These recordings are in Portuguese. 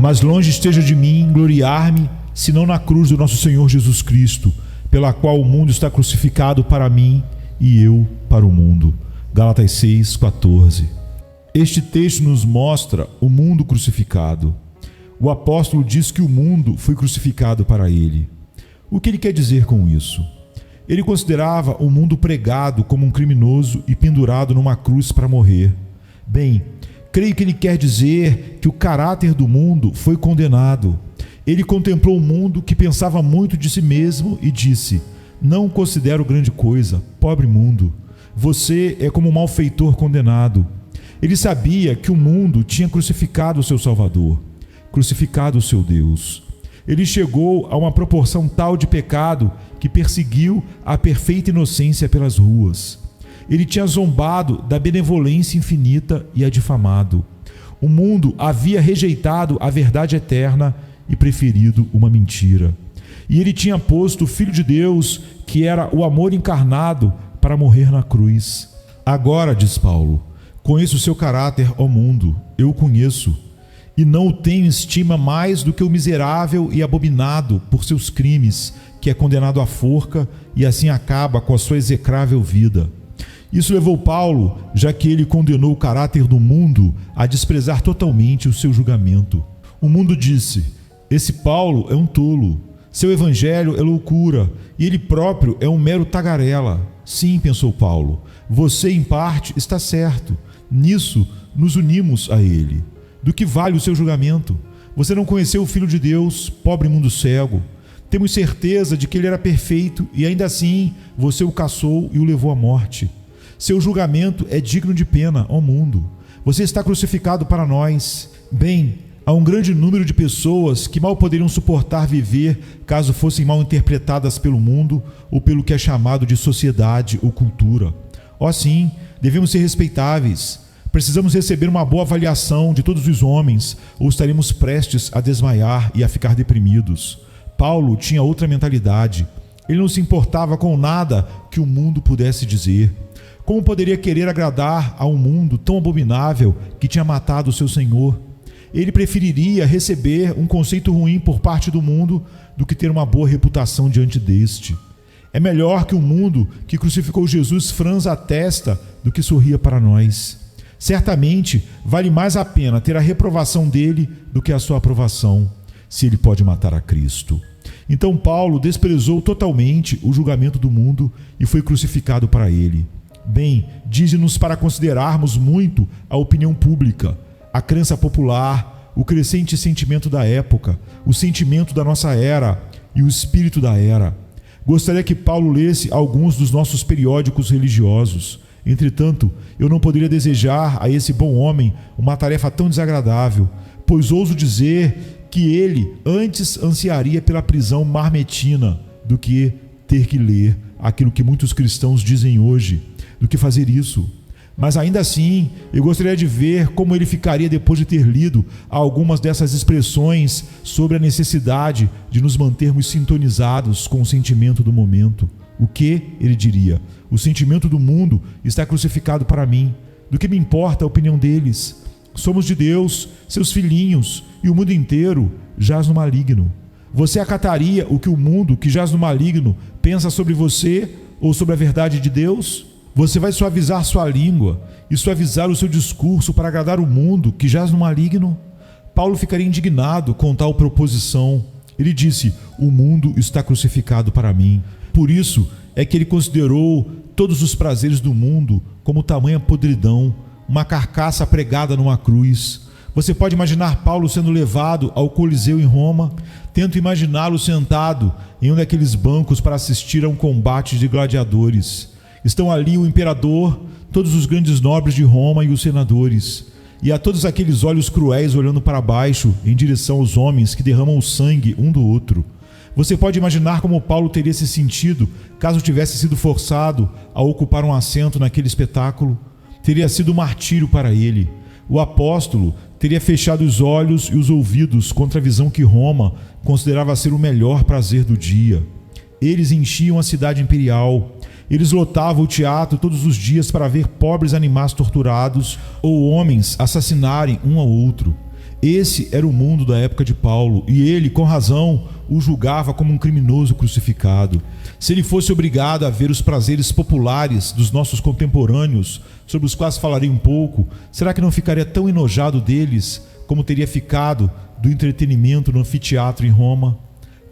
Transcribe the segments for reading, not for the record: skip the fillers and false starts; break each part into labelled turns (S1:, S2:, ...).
S1: Mas longe esteja de mim gloriar-me, senão na cruz do nosso Senhor Jesus Cristo, pela qual o mundo está crucificado para mim e eu para o mundo. Gálatas 6:14. Este texto nos mostra o mundo crucificado. O apóstolo diz que o mundo foi crucificado para ele. O que ele quer dizer com isso? Ele considerava o mundo pregado como um criminoso e pendurado numa cruz para morrer. Bem, creio que ele quer dizer que o caráter do mundo foi condenado. Ele contemplou o mundo que pensava muito de si mesmo e disse: não o considero grande coisa, pobre mundo. Você é como um malfeitor condenado. Ele sabia que o mundo tinha crucificado o seu Salvador, crucificado o seu Deus. Ele chegou a uma proporção tal de pecado que perseguiu a perfeita inocência pelas ruas. Ele tinha zombado da benevolência infinita e a difamado. O mundo havia rejeitado a verdade eterna e preferido uma mentira. E ele tinha posto o Filho de Deus, que era o amor encarnado, para morrer na cruz. Agora, diz Paulo, conheço o seu caráter, ó mundo, eu o conheço, e não o tenho em estima mais do que o miserável e abominado por seus crimes, que é condenado à forca e assim acaba com a sua execrável vida. Isso levou Paulo, já que ele condenou o caráter do mundo, a desprezar totalmente o seu julgamento. O mundo disse: esse Paulo é um tolo, seu evangelho é loucura, e ele próprio é um mero tagarela. Sim, pensou Paulo, você em parte está certo, nisso nos unimos a ele. Do que vale o seu julgamento? Você não conheceu o Filho de Deus, pobre mundo cego. Temos certeza de que ele era perfeito e ainda assim você o caçou e o levou à morte. Seu julgamento é digno de pena, ó mundo. Você está crucificado para nós. Bem, há um grande número de pessoas que mal poderiam suportar viver caso fossem mal interpretadas pelo mundo ou pelo que é chamado de sociedade ou cultura. Ó sim, devemos ser respeitáveis. Precisamos receber uma boa avaliação de todos os homens ou estaremos prestes a desmaiar e a ficar deprimidos. Paulo tinha outra mentalidade. Ele não se importava com nada que o mundo pudesse dizer. Como poderia querer agradar a um mundo tão abominável que tinha matado o seu Senhor? Ele preferiria receber um conceito ruim por parte do mundo do que ter uma boa reputação diante deste. É melhor que o mundo que crucificou Jesus franza a testa do que sorria para nós. Certamente vale mais a pena ter a reprovação dele do que a sua aprovação, se ele pode matar a Cristo. Então Paulo desprezou totalmente o julgamento do mundo e foi crucificado para ele. Bem, diz-nos para considerarmos muito a opinião pública, a crença popular, o crescente sentimento da época, o sentimento da nossa era e o espírito da era. Gostaria que Paulo lesse alguns dos nossos periódicos religiosos. Entretanto, eu não poderia desejar a esse bom homem uma tarefa tão desagradável, pois ouso dizer que ele antes ansiaria pela prisão marmetina do que ter que ler aquilo que muitos cristãos dizem hoje, do que fazer isso. Mas ainda assim, eu gostaria de ver como ele ficaria depois de ter lido algumas dessas expressões sobre a necessidade de nos mantermos sintonizados com o sentimento do momento. O que? Ele diria: o sentimento do mundo está crucificado para mim. Do que me importa a opinião deles? Somos de Deus, seus filhinhos, e o mundo inteiro jaz no maligno. Você acataria o que o mundo que jaz no maligno pensa sobre você ou sobre a verdade de Deus? Você vai suavizar sua língua e suavizar o seu discurso para agradar o mundo que jaz no maligno? Paulo ficaria indignado com tal proposição. Ele disse: o mundo está crucificado para mim. Por isso é que ele considerou todos os prazeres do mundo como tamanha podridão, uma carcaça pregada numa cruz. Você pode imaginar Paulo sendo levado ao Coliseu em Roma? Tento imaginá-lo sentado em um daqueles bancos para assistir a um combate de gladiadores. Estão ali o imperador, todos os grandes nobres de Roma e os senadores. E há todos aqueles olhos cruéis olhando para baixo em direção aos homens que derramam o sangue um do outro. Você pode imaginar como Paulo teria se sentido caso tivesse sido forçado a ocupar um assento naquele espetáculo? Teria sido um martírio para ele. O apóstolo teria fechado os olhos e os ouvidos contra a visão que Roma considerava ser o melhor prazer do dia. Eles enchiam a cidade imperial. Eles lotavam o teatro todos os dias para ver pobres animais torturados ou homens assassinarem um ao outro. Esse era o mundo da época de Paulo, e ele, com razão, o julgava como um criminoso crucificado. Se ele fosse obrigado a ver os prazeres populares dos nossos contemporâneos, sobre os quais falarei um pouco, será que não ficaria tão enojado deles como teria ficado do entretenimento no anfiteatro em Roma?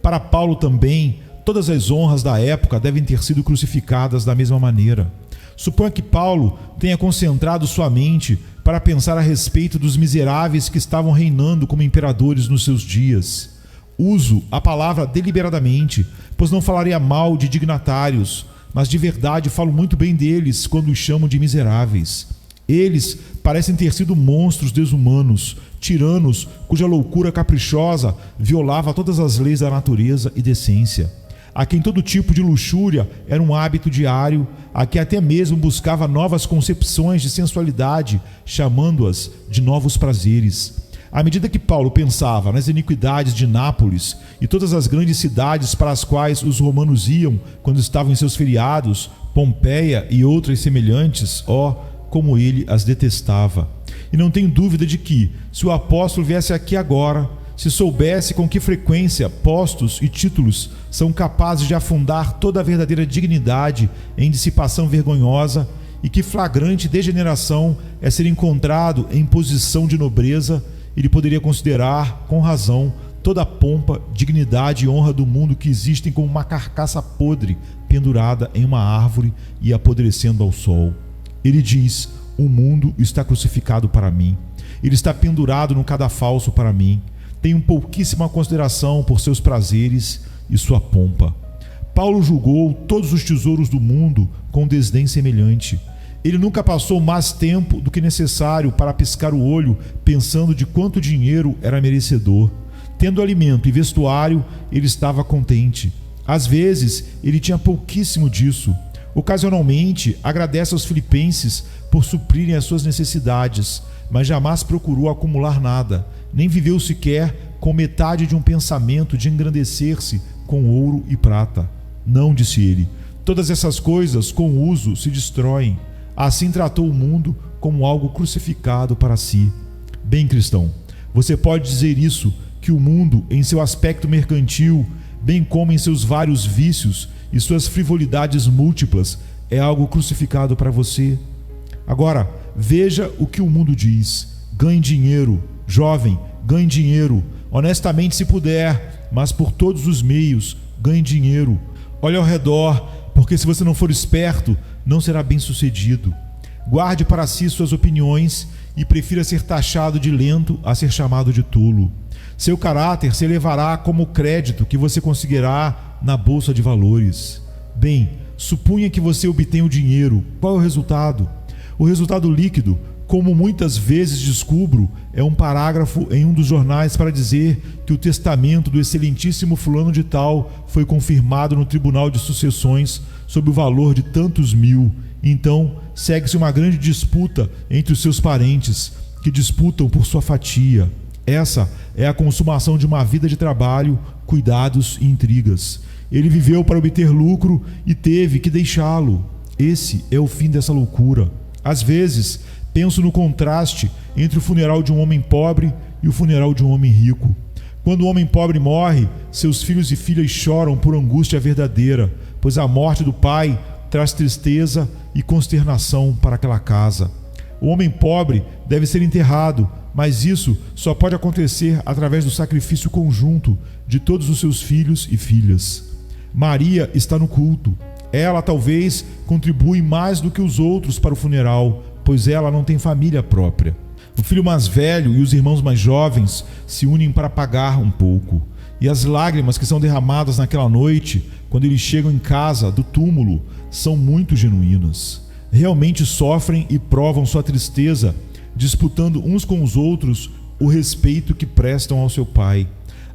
S1: Para Paulo também, todas as honras da época devem ter sido crucificadas da mesma maneira. Suponha que Paulo tenha concentrado sua mente para pensar a respeito dos miseráveis que estavam reinando como imperadores nos seus dias. Uso a palavra deliberadamente, pois não falaria mal de dignatários, mas de verdade falo muito bem deles quando os chamo de miseráveis. Eles parecem ter sido monstros desumanos, tiranos cuja loucura caprichosa violava todas as leis da natureza e decência, a quem todo tipo de luxúria era um hábito diário, a quem até mesmo buscava novas concepções de sensualidade, chamando-as de novos prazeres. À medida que Paulo pensava nas iniquidades de Nápoles e todas as grandes cidades para as quais os romanos iam quando estavam em seus feriados, Pompeia e outras semelhantes, como ele as detestava. E não tenho dúvida de que, se o apóstolo viesse aqui agora, se soubesse com que frequência postos e títulos são capazes de afundar toda a verdadeira dignidade em dissipação vergonhosa, e que flagrante degeneração é ser encontrado em posição de nobreza, ele poderia considerar, com razão, toda a pompa, dignidade e honra do mundo que existem como uma carcaça podre pendurada em uma árvore e apodrecendo ao sol. Ele diz: o mundo está crucificado para mim, ele está pendurado no cadafalso para mim. Tenho pouquíssima consideração por seus prazeres e sua pompa. Paulo julgou todos os tesouros do mundo com desdém semelhante. Ele nunca passou mais tempo do que necessário para piscar o olho pensando de quanto dinheiro era merecedor. Tendo alimento e vestuário, ele estava contente. Às vezes, ele tinha pouquíssimo disso. Ocasionalmente, agradece aos filipenses por suprirem as suas necessidades, mas jamais procurou acumular nada, nem viveu sequer com metade de um pensamento de engrandecer-se com ouro e prata. Não, disse ele, todas essas coisas com o uso se destroem. Assim tratou o mundo como algo crucificado para si. Bem, cristão, você pode dizer isso, que o mundo, em seu aspecto mercantil, bem como em seus vários vícios e suas frivolidades múltiplas, é algo crucificado para você? Agora, veja o que o mundo diz. Ganhe dinheiro, jovem, ganhe dinheiro, honestamente se puder, mas por todos os meios, ganhe dinheiro. Olhe ao redor, porque se você não for esperto, não será bem sucedido. Guarde para si suas opiniões e prefira ser taxado de lento a ser chamado de tolo. Seu caráter se elevará como o crédito que você conseguirá na bolsa de valores. Bem, supunha que você obtenha o dinheiro. Qual é o resultado? O resultado líquido, como muitas vezes descubro, é um parágrafo em um dos jornais para dizer que o testamento do excelentíssimo fulano de tal foi confirmado no Tribunal de Sucessões sob o valor de tantos mil. Então, segue-se uma grande disputa entre os seus parentes, que disputam por sua fatia. Essa é a consumação de uma vida de trabalho, cuidados e intrigas. Ele viveu para obter lucro e teve que deixá-lo. Esse é o fim dessa loucura. Às vezes, penso no contraste entre o funeral de um homem pobre e o funeral de um homem rico. Quando o homem pobre morre, seus filhos e filhas choram por angústia verdadeira, pois a morte do pai traz tristeza e consternação para aquela casa. O homem pobre deve ser enterrado, mas isso só pode acontecer através do sacrifício conjunto de todos os seus filhos e filhas. Maria está no culto. Ela talvez contribui mais do que os outros para o funeral, pois ela não tem família própria. O filho mais velho e os irmãos mais jovens se unem para pagar um pouco. E as lágrimas que são derramadas naquela noite, quando eles chegam em casa do túmulo, são muito genuínas. Realmente sofrem e provam sua tristeza, disputando uns com os outros o respeito que prestam ao seu pai.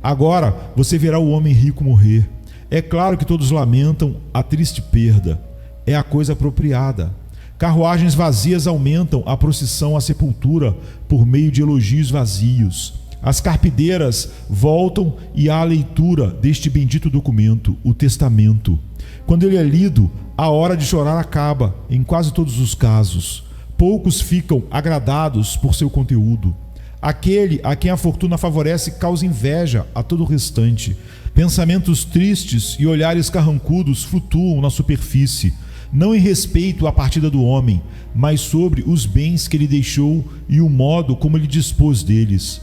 S1: Agora você verá o homem rico morrer. É claro que todos lamentam a triste perda. É a coisa apropriada. Carruagens vazias aumentam a procissão à sepultura por meio de elogios vazios. As carpideiras voltam e há a leitura deste bendito documento, o testamento. Quando ele é lido, a hora de chorar acaba, em quase todos os casos. Poucos ficam agradados por seu conteúdo. Aquele a quem a fortuna favorece causa inveja a todo o restante. Pensamentos tristes e olhares carrancudos flutuam na superfície, não em respeito à partida do homem, mas sobre os bens que ele deixou e o modo como ele dispôs deles.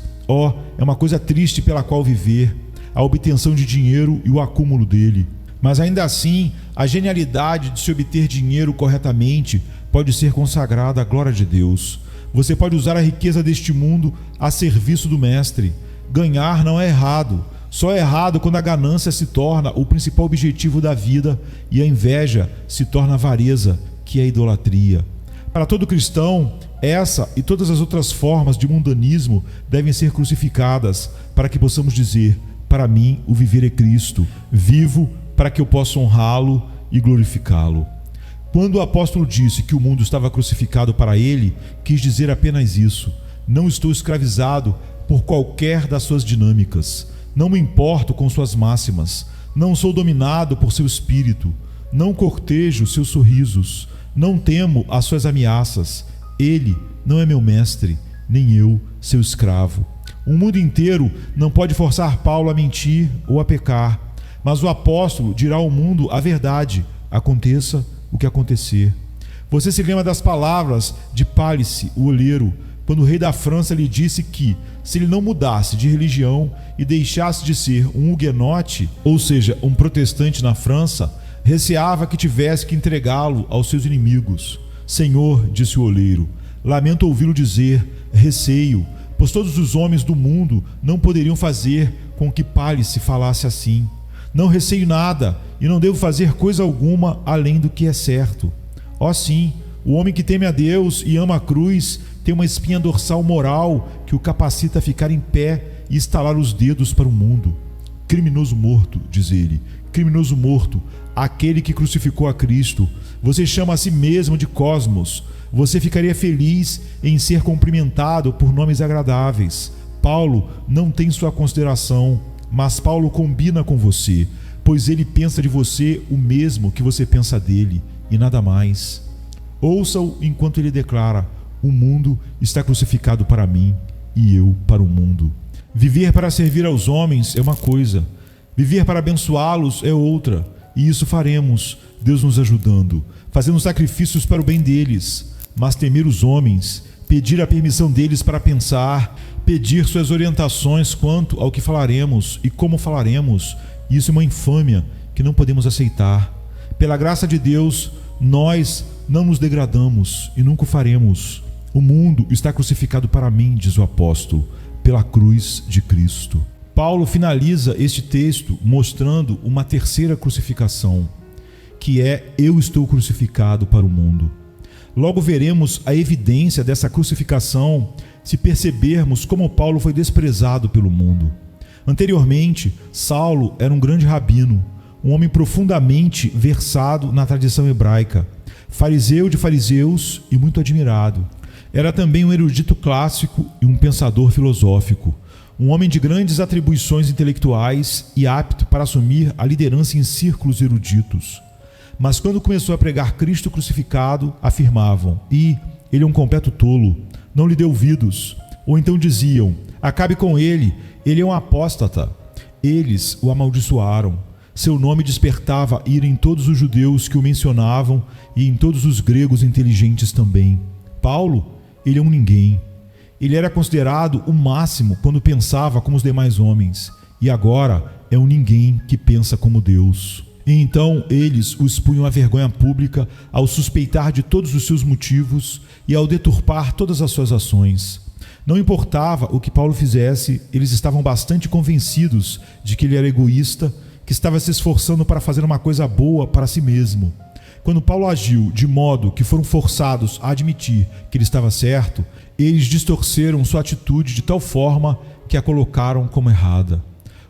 S1: É uma coisa triste pela qual viver, a obtenção de dinheiro e o acúmulo dele. Mas ainda assim, a genialidade de se obter dinheiro corretamente pode ser consagrada à glória de Deus. Você pode usar a riqueza deste mundo a serviço do Mestre. Ganhar não é errado. Só é errado quando a ganância se torna o principal objetivo da vida e a inveja se torna avareza, que é a idolatria. Para todo cristão, essa e todas as outras formas de mundanismo devem ser crucificadas para que possamos dizer: para mim o viver é Cristo, vivo para que eu possa honrá-lo e glorificá-lo. Quando o apóstolo disse que o mundo estava crucificado para ele, quis dizer apenas isso: não estou escravizado por qualquer das suas dinâmicas, não me importo com suas máximas, não sou dominado por seu espírito, não cortejo seus sorrisos, não temo as suas ameaças. Ele não é meu mestre, nem eu seu escravo. O mundo inteiro não pode forçar Paulo a mentir ou a pecar, mas o apóstolo dirá ao mundo a verdade, aconteça o que acontecer. Você se lembra das palavras de Pálice, o oleiro, quando o rei da França lhe disse que, se ele não mudasse de religião e deixasse de ser um huguenote, ou seja, um protestante na França, receava que tivesse que entregá-lo aos seus inimigos. Senhor, disse o oleiro, lamento ouvi-lo dizer, receio, pois todos os homens do mundo não poderiam fazer com que Pálice falasse assim. Não receio nada e não devo fazer coisa alguma além do que é certo. Sim, o homem que teme a Deus e ama a cruz tem uma espinha dorsal moral que o capacita a ficar em pé e estalar os dedos para o mundo. Criminoso morto, diz ele, criminoso morto, aquele que crucificou a Cristo. Você chama a si mesmo de Cosmos. Você ficaria feliz em ser cumprimentado por nomes agradáveis. Paulo não tem sua consideração, mas Paulo combina com você, pois ele pensa de você o mesmo que você pensa dele, e nada mais. Ouça-o enquanto ele declara: o mundo está crucificado para mim, e eu para o mundo. Viver para servir aos homens é uma coisa, viver para abençoá-los é outra, e isso faremos, Deus nos ajudando, fazendo sacrifícios para o bem deles. Mas temer os homens, pedir a permissão deles para pensar, pedir suas orientações quanto ao que falaremos e como falaremos, isso é uma infâmia que não podemos aceitar. Pela graça de Deus, nós não nos degradamos e nunca o faremos. O mundo está crucificado para mim, diz o apóstolo, pela cruz de Cristo. Paulo finaliza este texto mostrando uma terceira crucificação, que é: eu estou crucificado para o mundo. Logo veremos a evidência dessa crucificação se percebermos como Paulo foi desprezado pelo mundo. Anteriormente, Saulo era um grande rabino, um homem profundamente versado na tradição hebraica, fariseu de fariseus e muito admirado. Era também um erudito clássico e um pensador filosófico, um homem de grandes atribuições intelectuais e apto para assumir a liderança em círculos eruditos. Mas quando começou a pregar Cristo crucificado, afirmavam: ele é um completo tolo, não lhe dê ouvidos. Ou então diziam: acabe com ele é um apóstata. Eles o amaldiçoaram. Seu nome despertava ira em todos os judeus que o mencionavam e em todos os gregos inteligentes também. Paulo, ele é um ninguém. Ele era considerado o máximo quando pensava como os demais homens, e agora é um ninguém que pensa como Deus. E então eles o expunham à vergonha pública ao suspeitar de todos os seus motivos e ao deturpar todas as suas ações. Não importava o que Paulo fizesse, eles estavam bastante convencidos de que ele era egoísta, que estava se esforçando para fazer uma coisa boa para si mesmo. Quando Paulo agiu de modo que foram forçados a admitir que ele estava certo, eles distorceram sua atitude de tal forma que a colocaram como errada.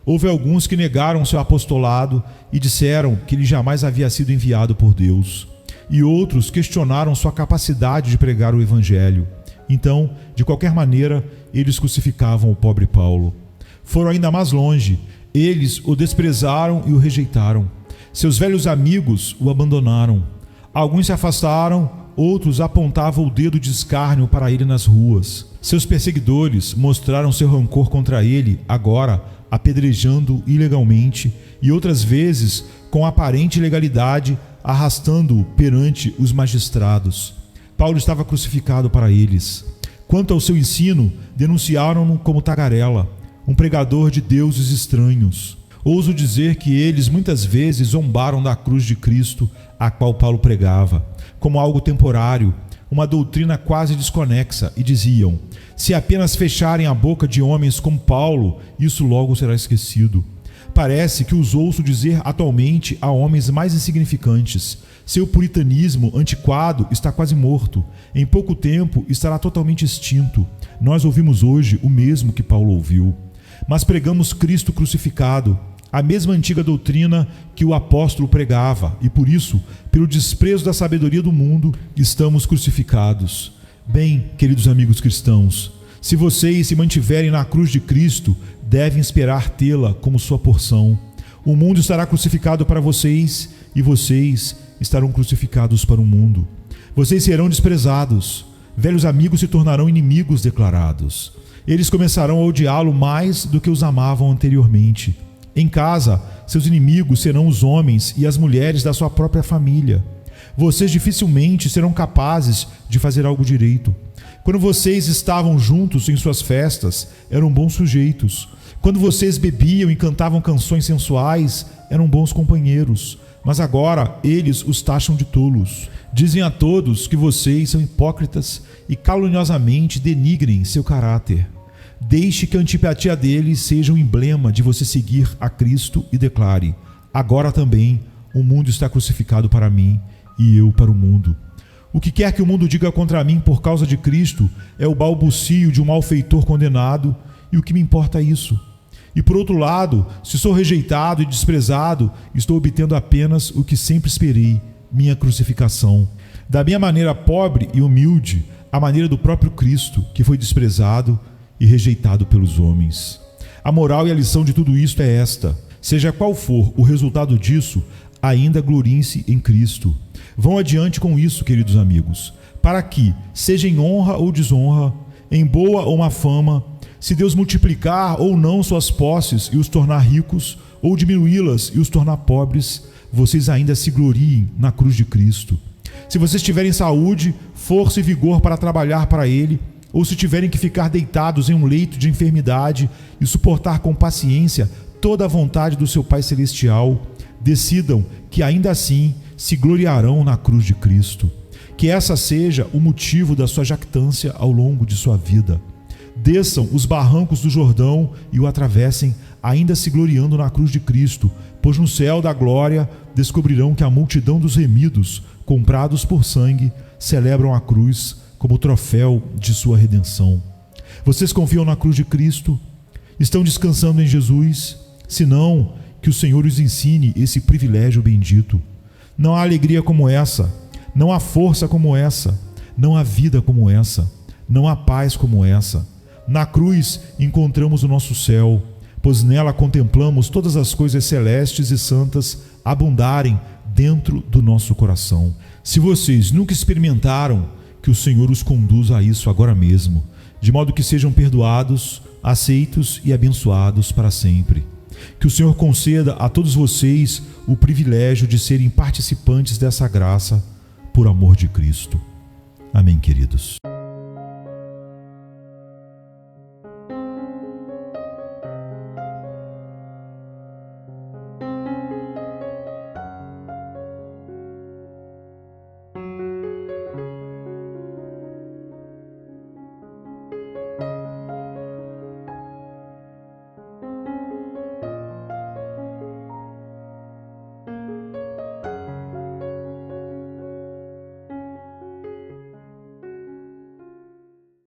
S1: Houve alguns que negaram seu apostolado e disseram que ele jamais havia sido enviado por Deus. E outros questionaram sua capacidade de pregar o evangelho. Então, de qualquer maneira, eles crucificavam o pobre Paulo. Foram ainda mais longe. Eles o desprezaram e o rejeitaram. Seus velhos amigos o abandonaram. Alguns se afastaram, outros apontavam o dedo de escárnio para ele nas ruas. Seus perseguidores mostraram seu rancor contra ele, agora apedrejando ilegalmente e outras vezes com aparente legalidade, arrastando-o perante os magistrados. Paulo estava crucificado para eles. Quanto ao seu ensino, denunciaram-no como tagarela, um pregador de deuses estranhos. Ouso dizer que eles muitas vezes zombaram da cruz de Cristo, a qual Paulo pregava, como algo temporário, uma doutrina quase desconexa, e diziam: se apenas fecharem a boca de homens como Paulo, isso logo será esquecido. Parece que os ouço dizer atualmente a homens mais insignificantes: seu puritanismo antiquado está quase morto, em pouco tempo estará totalmente extinto. Nós ouvimos hoje o mesmo que Paulo ouviu. Mas pregamos Cristo crucificado, a mesma antiga doutrina que o apóstolo pregava, e por isso, pelo desprezo da sabedoria do mundo, estamos crucificados. Bem, queridos amigos cristãos, se vocês se mantiverem na cruz de Cristo, devem esperar tê-la como sua porção. O mundo estará crucificado para vocês, e vocês estarão crucificados para o mundo. Vocês serão desprezados, velhos amigos se tornarão inimigos declarados. Eles começarão a odiá-lo mais do que os amavam anteriormente. Em casa, seus inimigos serão os homens e as mulheres da sua própria família. Vocês dificilmente serão capazes de fazer algo direito. Quando vocês estavam juntos em suas festas, eram bons sujeitos. Quando vocês bebiam e cantavam canções sensuais, eram bons companheiros. Mas agora eles os taxam de tolos. Dizem a todos que vocês são hipócritas e caluniosamente denigrem seu caráter. Deixe que a antipatia deles seja um emblema de você seguir a Cristo e declare: agora também o mundo está crucificado para mim e eu para o mundo. O que quer que o mundo diga contra mim por causa de Cristo é o balbucio de um malfeitor condenado, e o que me importa é isso? E por outro lado, se sou rejeitado e desprezado, estou obtendo apenas o que sempre esperei, minha crucificação. Da minha maneira pobre e humilde, a maneira do próprio Cristo, que foi desprezado e rejeitado pelos homens. A moral e a lição de tudo isto é esta: seja qual for o resultado disso, ainda gloriem-se em Cristo. Vão adiante com isso, queridos amigos, para que, seja em honra ou desonra, em boa ou má fama, se Deus multiplicar ou não suas posses e os tornar ricos, ou diminuí-las e os tornar pobres, vocês ainda se gloriem na cruz de Cristo. Se vocês tiverem saúde, força e vigor para trabalhar para Ele, ou se tiverem que ficar deitados em um leito de enfermidade e suportar com paciência toda a vontade do seu Pai Celestial, decidam que ainda assim se gloriarão na cruz de Cristo. Que essa seja o motivo da sua jactância ao longo de sua vida. Desçam os barrancos do Jordão e o atravessem, ainda se gloriando na cruz de Cristo, pois no céu da glória descobrirão que a multidão dos remidos, comprados por sangue, celebram a cruz como troféu de sua redenção. Vocês confiam na cruz de Cristo? Estão descansando em Jesus? Se não, que o Senhor os ensine esse privilégio bendito. Não há alegria como essa, não há força como essa, não há vida como essa, não há paz como essa. Na cruz encontramos o nosso céu, pois nela contemplamos todas as coisas celestes e santas abundarem dentro do nosso coração. Se vocês nunca experimentaram, que o Senhor os conduza a isso agora mesmo, de modo que sejam perdoados, aceitos e abençoados para sempre. Que o Senhor conceda a todos vocês o privilégio de serem participantes dessa graça por amor de Cristo. Amém, queridos.